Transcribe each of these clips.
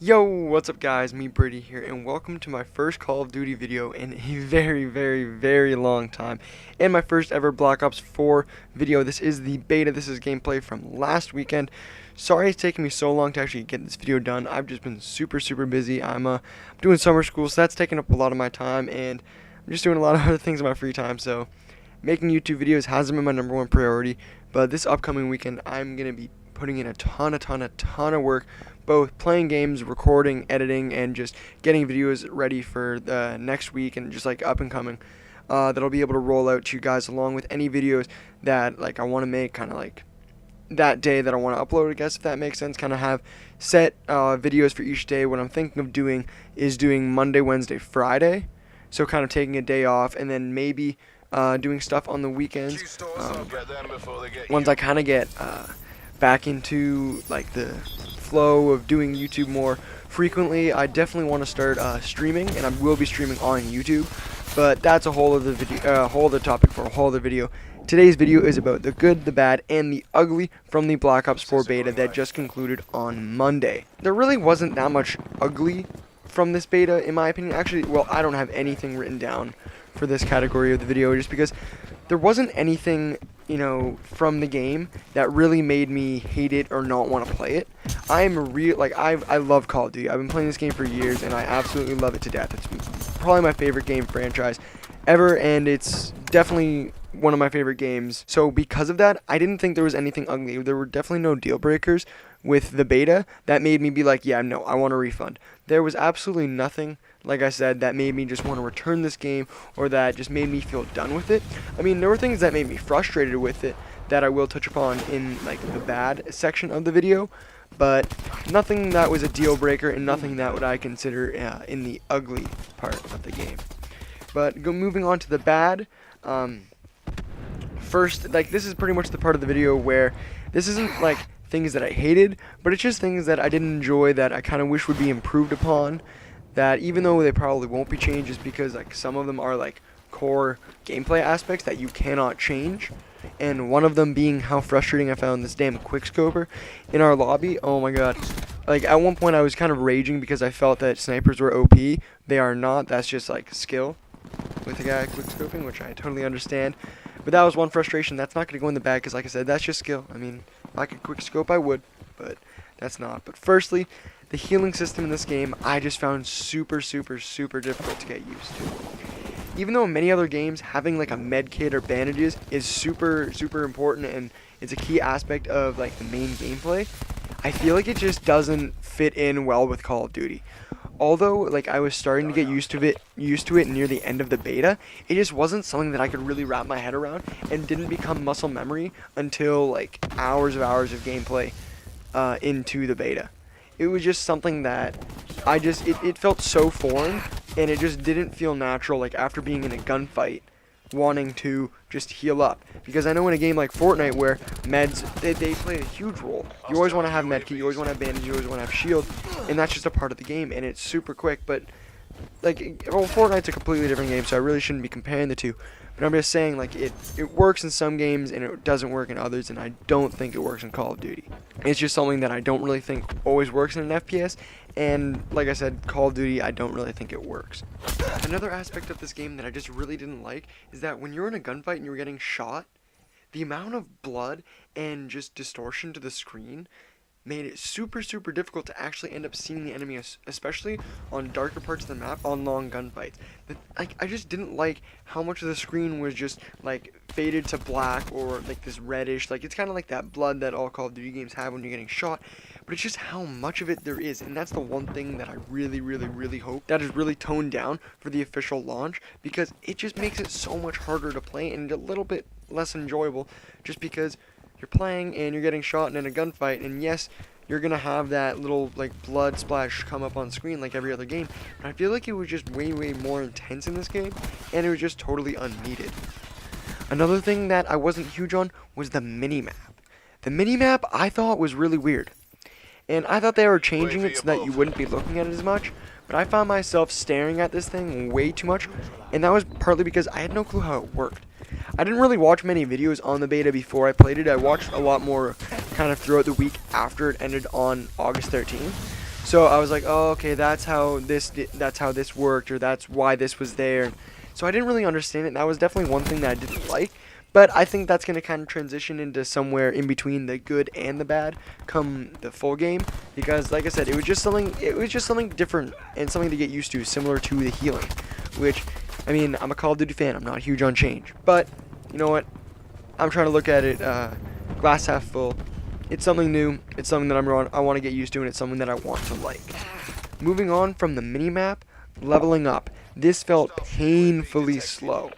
Yo, what's up guys, me Brady here, and welcome to my first Call of Duty video in a very long time, and my first ever Black Ops 4 video. This is the beta, this is gameplay from last weekend. Sorry it's taken me so long to actually get this video done. I've just been super busy. I'm doing summer school, so that's taking up a lot of my time, and I'm just doing a lot of other things in my free time, so making YouTube videos hasn't been my #1 priority, but this upcoming weekend I'm going to be putting in a ton of work, both playing games, recording, editing, and just getting videos ready for the next week and just like up and coming. That I'll be able to roll out to you guys along with any videos that like I want to make kind of like that day that I want to upload, I guess, if that makes sense. Kind of have set videos for each day. What I'm thinking of doing is doing Monday, Wednesday, Friday, so kind of taking a day off, and then maybe doing stuff on the weekends once I kind of get back into like the flow of doing YouTube more frequently. I definitely want to start streaming, and I will be streaming on YouTube, but that's a whole other video, whole other topic for a whole other video. Today's video is about the good, the bad, and the ugly from the Black Ops 4 beta that just concluded on Monday. There really wasn't that much ugly from this beta, in my opinion. Actually, well, I don't have anything written down for this category of the video just because there wasn't anything, you know, from the game that really made me hate it or not want to play it. I love Call of Duty. I've been playing this game for years, and I absolutely love it to death. It's probably my favorite game franchise ever, and it's definitely one of my favorite games. So because of that, I didn't think there was anything ugly. There were definitely no deal breakers with the beta that made me be like, yeah, no, I want a refund. There was absolutely nothing, like I said, that made me just want to return this game or that just made me feel done with it. I mean, there were things that made me frustrated with it that I will touch upon in like the bad section of the video, but nothing that was a deal breaker and nothing that would I consider in the ugly part of the game. But moving on to the bad, first, like, this is pretty much the part of the video where this isn't like things that I hated, but it's just things that I didn't enjoy that I kind of wish would be improved upon, that even though they probably won't be changed just because like some of them are like core gameplay aspects that you cannot change, and one of them being how frustrating I found this damn quickscoper in our lobby. Oh my god. Like, at one point I was kind of raging because I felt that snipers were OP. They are not. That's just like skill with the guy quickscoping, which I totally understand. But that was one frustration. That's not going to go in the bag because, like I said, that's just skill. I mean, if I could quickscope, I would, but that's not. But firstly, the healing system in this game, I just found super difficult to get used to. Even though in many other games, having like a med kit or bandages is super important and it's a key aspect of like the main gameplay, I feel like it just doesn't fit in well with Call of Duty. Although like I was starting to get used to it near the end of the beta, it just wasn't something that I could really wrap my head around, and didn't become muscle memory until like hours of gameplay into the beta. It was just something that it felt so foreign, and it just didn't feel natural, like after being in a gunfight wanting to just heal up. Because I know in a game like Fortnite where meds, they play a huge role. You always want to have medkit, you always want to have bandage, you always want to have shield, and that's just a part of the game, and it's super quick. But like, well, Fortnite's a completely different game, so I really shouldn't be comparing the two. But I'm just saying, like, it works in some games and it doesn't work in others, and I don't think it works in Call of Duty. It's just something that I don't really think always works in an FPS, and like I said, Call of Duty, I don't really think it works. Another aspect of this game that I just really didn't like is that when you're in a gunfight and you're getting shot, the amount of blood and just distortion to the screen made it super difficult to actually end up seeing the enemy, especially on darker parts of the map on long gunfights. Like, I just didn't like how much of the screen was just like faded to black or like this reddish. Like, it's kind of like that blood that all Call of Duty games have when you're getting shot, but it's just how much of it there is, and that's the one thing that I really hope that is really toned down for the official launch, because it just makes it so much harder to play and a little bit less enjoyable, just because you're playing and you're getting shot in a gunfight, and yes, you're gonna have that little like blood splash come up on screen like every other game, but I feel like it was just way more intense in this game, and it was just totally unneeded. Another thing that I wasn't huge on was the minimap. The minimap I thought was really weird, and I thought they were changing it so that you wouldn't be looking at it as much, but I found myself staring at this thing way too much, and that was partly because I had no clue how it worked. I didn't really watch many videos on the beta before I played it. I watched a lot more kind of throughout the week after it ended on August 13th. So I was like, oh, okay, that's how this worked, or that's why this was there. So I didn't really understand it. And that was definitely one thing that I didn't like. But I think that's going to kind of transition into somewhere in between the good and the bad come the full game, because like I said, it was just something different and something to get used to, similar to the healing, which, I mean, I'm a Call of Duty fan. I'm not huge on change, but you know what? I'm trying to look at it glass half full. It's something new. It's something that I want to get used to, and it's something that I want to like. Moving on from the minimap, leveling up. This felt painfully slow.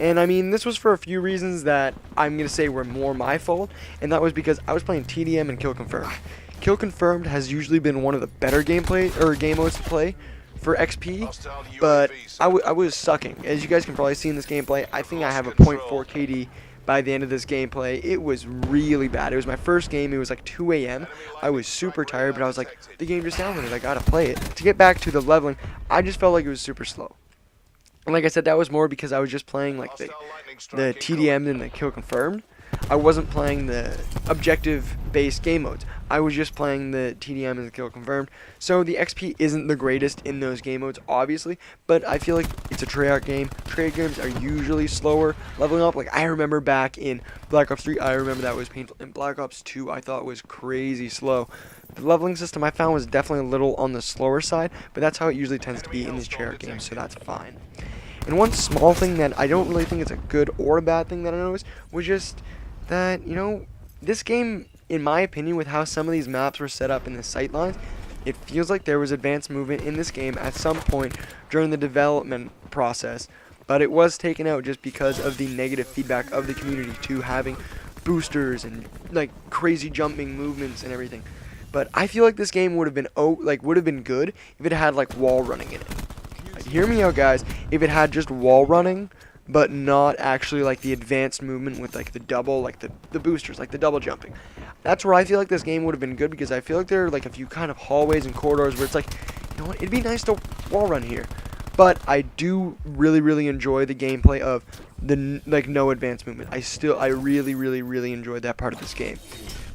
And I mean, this was for a few reasons that I'm going to say were more my fault, and that was because I was playing TDM and Kill Confirmed. Kill Confirmed has usually been one of the better gameplay or game modes to play for XP, but I was sucking. As you guys can probably see in this gameplay, I think I have a .4 KD by the end of this gameplay. It was really bad. It was my first game. It was like 2 a.m. I was super tired, but I was like, the game just downloaded. I gotta play it. To get back to the leveling, I just felt like it was super slow. And like I said, that was more because I was just playing like the TDM and the Kill Confirmed. I wasn't playing the objective-based game modes. I was just playing the TDM and the Kill Confirmed. So the XP isn't the greatest in those game modes, obviously, but I feel like it's a Treyarch game. Treyarch games are usually slower leveling up. Like, I remember back in Black Ops 3, I remember that was painful. In Black Ops 2, I thought it was crazy slow. The leveling system I found was definitely a little on the slower side, but that's how it usually tends to be in these Treyarch games, so that's fine. And one small thing that I don't really think is a good or a bad thing that I noticed was just that, you know, this game, in my opinion, with how some of these maps were set up in the sightlines, it feels like there was advanced movement in this game at some point during the development process, but it was taken out just because of the negative feedback of the community to having boosters and like crazy jumping movements and everything. But I feel like this game would have been good if it had like wall running in it. Hear me out, guys. If it had just wall running, but not actually like the advanced movement with like the double, like the boosters, like the double jumping. That's where I feel like this game would have been good, because I feel like there are like a few kind of hallways and corridors where it's like, you know what, it'd be nice to wall run here. But I do really enjoy the gameplay of the like no advanced movement. I really enjoyed that part of this game.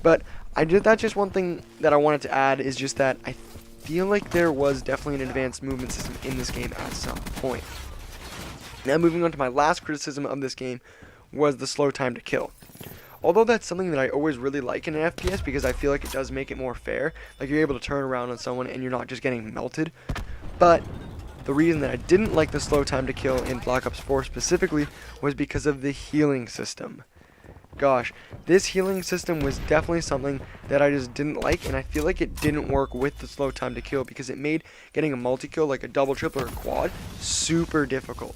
But that's just one thing that I wanted to add, is just that I feel like there was definitely an advanced movement system in this game at some point. Now moving on to my last criticism of this game was the slow time to kill. Although that's something that I always really like in an FPS, because I feel like it does make it more fair. Like, you're able to turn around on someone and you're not just getting melted. But the reason that I didn't like the slow time to kill in Black Ops 4 specifically was because of the healing system. Gosh, this healing system was definitely something that I just didn't like, and I feel like it didn't work with the slow time to kill, because it made getting a multi-kill, like a double, triple, or quad, super difficult.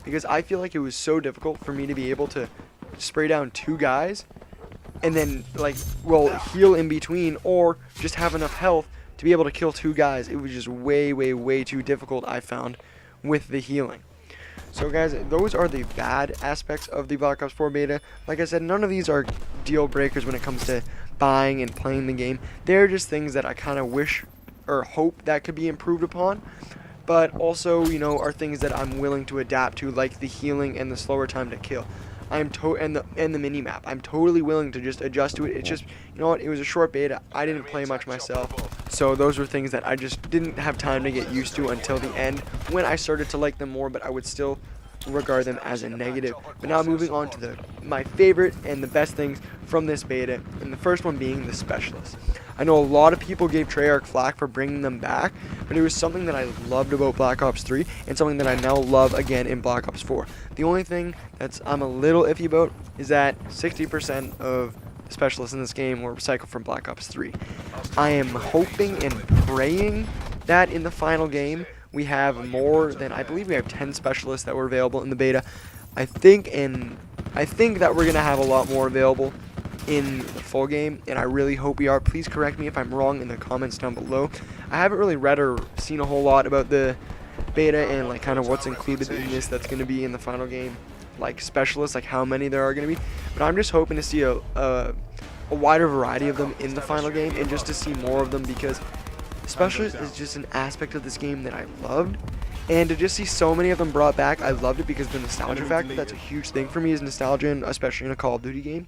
Because I feel like it was so difficult for me to be able to spray down 2 guys and then heal in between, or just have enough health to be able to kill 2 guys. It was just way too difficult, I found, with the healing. So guys, those are the bad aspects of the Black Ops 4 beta. Like I said, none of these are deal breakers when it comes to buying and playing the game. They're just things that I kind of wish or hope that could be improved upon, but also, you know, are things that I'm willing to adapt to, like the healing and the slower time to kill. And the minimap. I'm totally willing to just adjust to it. It's just, you know what, it was a short beta. I didn't play much myself. So those were things that I just didn't have time to get used to until the end, when I started to like them more, but I would still regard them as a negative. But now moving on to my favorite and the best things from this beta, and the first one being the specialists. I know a lot of people gave Treyarch flack for bringing them back, but it was something that I loved about Black Ops 3, and something that I now love again in Black Ops 4. The only thing I'm a little iffy about is that 60% of the specialists in this game were recycled from Black Ops 3. I am hoping and praying that in the final game we have more than, I believe we have 10 specialists that were available in the beta. I think that we're gonna have a lot more available in the full game, and I really hope we are. Please correct me if I'm wrong in the comments down below. I haven't really read or seen a whole lot about the beta and like kind of what's included in this that's going to be in the final game, like specialists, like how many there are going to be. But I'm just hoping to see a wider variety of them in the final game, and just to see more of them, because specialists is just an aspect of this game that I loved. And to just see so many of them brought back, I loved it, because the nostalgia factor, that's a huge thing for me, is nostalgia, and especially in a Call of Duty game.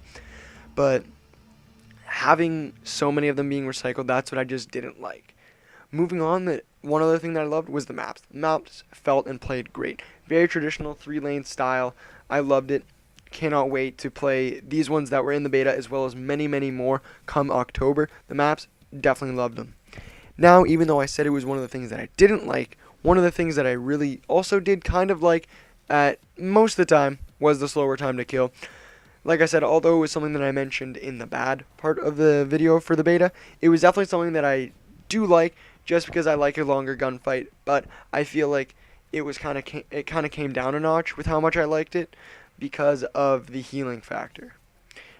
But having so many of them being recycled, that's what I just didn't like. Moving on, that one other thing that I loved was the maps. The maps felt and played great. Very traditional 3-lane style. I loved it. Cannot wait to play these ones that were in the beta as well as many, many more come October. The maps, definitely loved them. Now, even though I said it was one of the things that I didn't like, one of the things that I really also did kind of like at most of the time was the slower time to kill. Like I said, although it was something that I mentioned in the bad part of the video for the beta, it was definitely something that I do like just because I like a longer gunfight, but I feel like it was kind of came down a notch with how much I liked it because of the healing factor.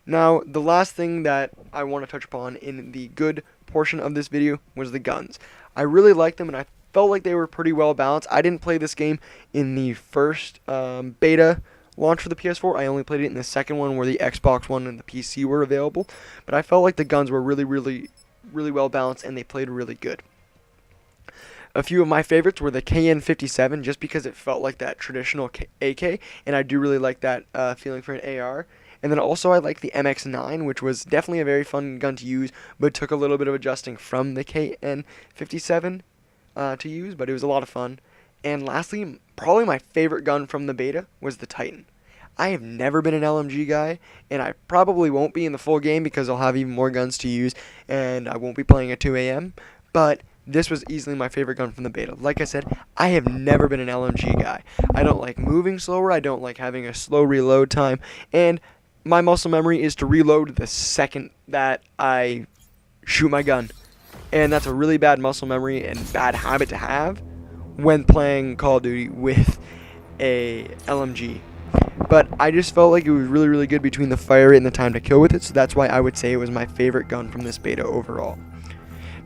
Now, the last thing that I want to touch upon in the good portion of this video was the guns. I really liked them, and I felt like they were pretty well balanced. I didn't play this game in the first beta launch for the PS4. I only played it in the second one where the Xbox One and the PC were available, but I felt like the guns were really, really, really well balanced, and they played really good. A few of my favorites were the KN57, just because it felt like that traditional AK, and I do really like that feeling for an AR. And then also I like the MX9, which was definitely a very fun gun to use, but took a little bit of adjusting from the KN57 to use, but it was a lot of fun. And lastly, probably my favorite gun from the beta was the Titan. I have never been an LMG guy, and I probably won't be in the full game because I'll have even more guns to use, and I won't be playing at 2 a.m., but this was easily my favorite gun from the beta. Like I said, I have never been an LMG guy. I don't like moving slower, I don't like having a slow reload time, and my muscle memory is to reload the second that I shoot my gun. And that's a really bad muscle memory and bad habit to have when playing Call of Duty with a LMG. But I just felt like it was really, really good between the fire rate and the time to kill with it, so that's why I would say it was my favorite gun from this beta overall.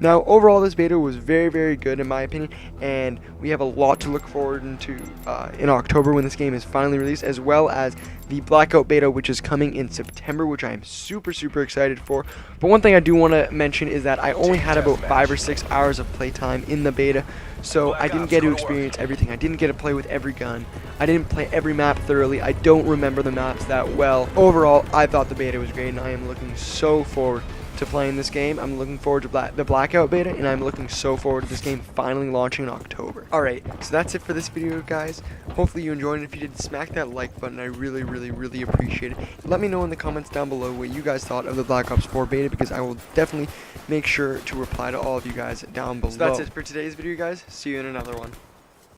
Now, overall, this beta was very, very good in my opinion, and we have a lot to look forward to in October when this game is finally released, as well as the Blackout beta, which is coming in September, which I am super, super excited for. But one thing I do want to mention is that I only had about 5 or 6 hours of playtime in the beta, so I didn't get to experience everything. I didn't get to play with every gun. I didn't play every map thoroughly. I don't remember the maps that well. Overall, I thought the beta was great, and I am looking so forward to playing this game. I'm looking forward to the Blackout beta, and I'm looking so forward to this game finally launching in October. Alright, so that's it for this video, guys. Hopefully you enjoyed it. If you did, smack that like button. I really, really, really appreciate it. Let me know in the comments down below what you guys thought of the Black Ops 4 beta, because I will definitely make sure to reply to all of you guys down below. So that's it for today's video, guys. See you in another one.